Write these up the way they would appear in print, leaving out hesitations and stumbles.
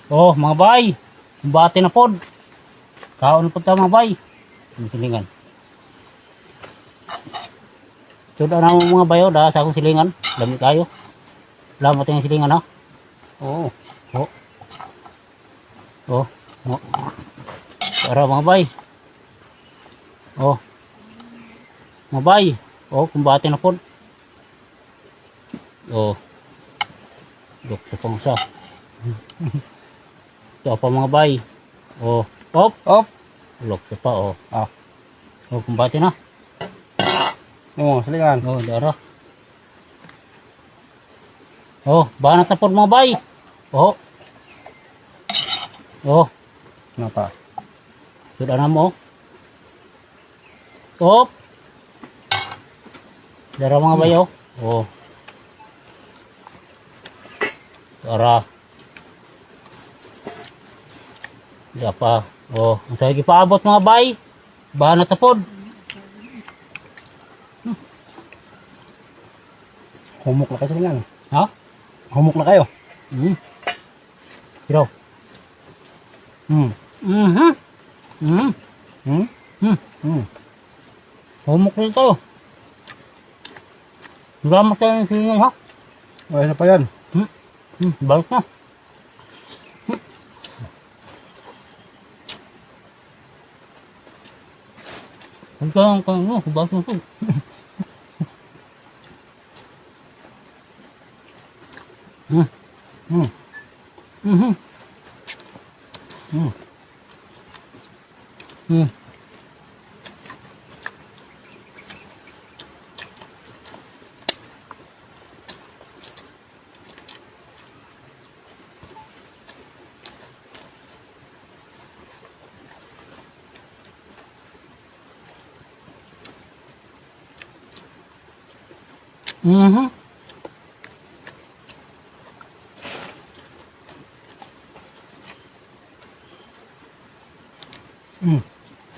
Oh, mga bay. Bati na pod. Kaon na pod ta mga bay. Ang silingan. Tuda na mo mga bayo da sa akong silingan. Dami kayo. Salamat yung silingan ha. Oh. Oh. Oh. Oh. Para mga bay. Oh. Mga bay. Oh, kumbati na pod. Oh. Dok sa pangsa. Ito pa mga bay. Oh. Op. Op. Lok sa pa oh. Ah. Oh, kumbati na. Oh, silingan. Oh, dara. Oh, banat na pod mga bay. Oh. Oh. Napa? Sudah na mo. Op. Dara mga bay oh. Oh. Dara. Diya pa. Oh, ang sige paabot mga bay. Banat na pod. Humok na kayo silingan. Ha? Humok na kayo. Pero. Mhm. Mhm. Humok na tayo. Salamat tayo ng silingan ha. Ay, ano pa yan? Balik na. Huwag ka lang kayo, balik na ito.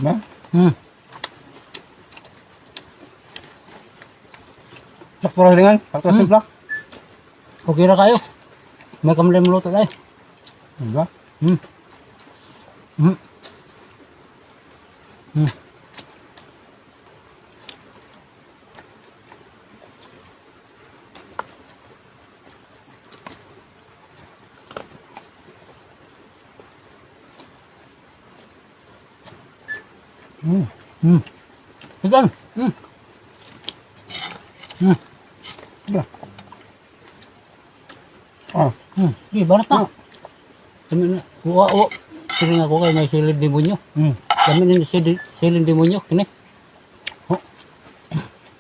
Na? Sakto na silingan. Sakto na timpla. Okay na kayo. May kamali mo luto tayo. Diba? Sigan. Diba? Ah. Di, banat na. Kami na. Oo. Siling ako kayo may silid demonyo. Kami na silid demonyo. Kini.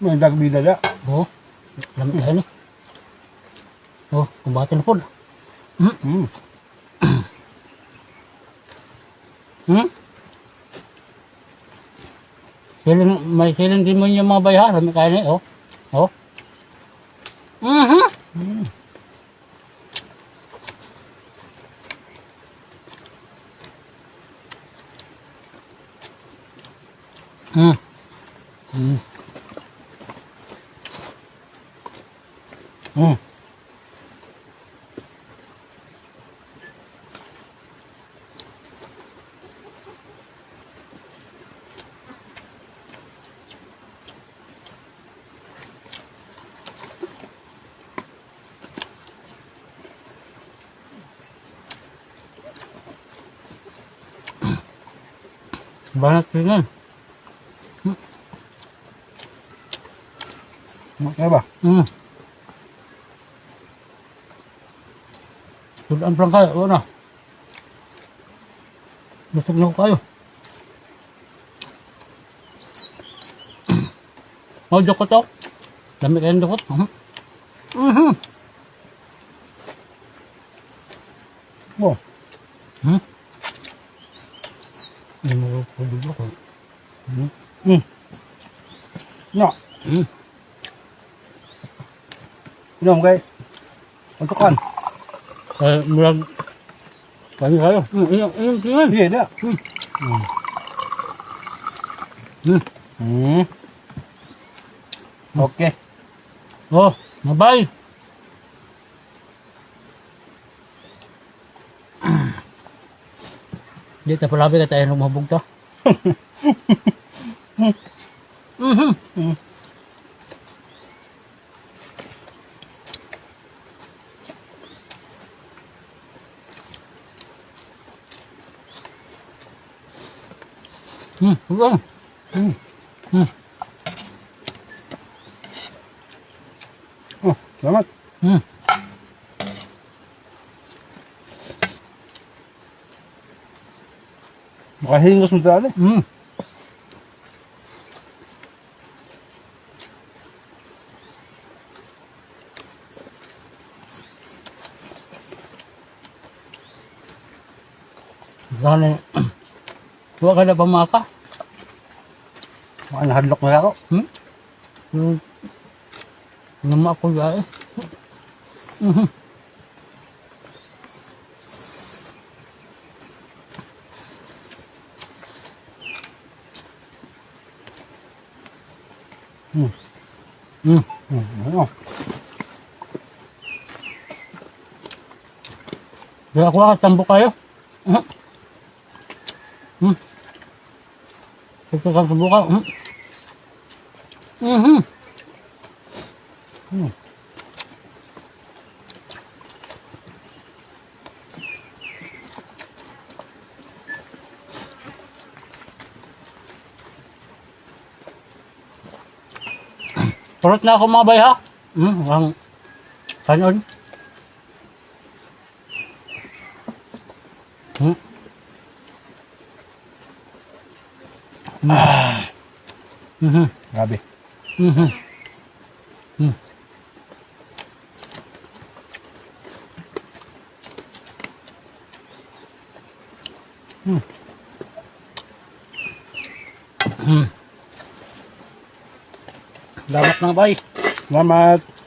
May dagbida da. Oo. Lamit tayo ni. Oh, kumbati na po. May silid demonyo mga bay ha. Lamit tayo ni. Oh. Oh. Banat silingan. Okay ba? Sudaan lang kayo. Oo na. Lusog na ko kayo. Mau jokot to. Dami kayong jokot. Oh. Ini mau dulu kok. No. Inom kay. Untukan. Murag. Kayo. Inom. Iya da. Okay. Oh, mabay. Di ta palabi ka tayo lumabog to. Mhm. Ugang. Oh, salamat. Hmm. Makahingos mo tayo. Hmm. Sana huwag ka na pamaka. Baka nahadlok na ako. Yung nama ko gaya. Mhm. Hmm. Hmm. Ano? Kaya ako tambo kayo. Ito kang tambo ka. Purot na ako mga bay ha. Ang kanon. Grabe. Salamat mga bay. Salamat.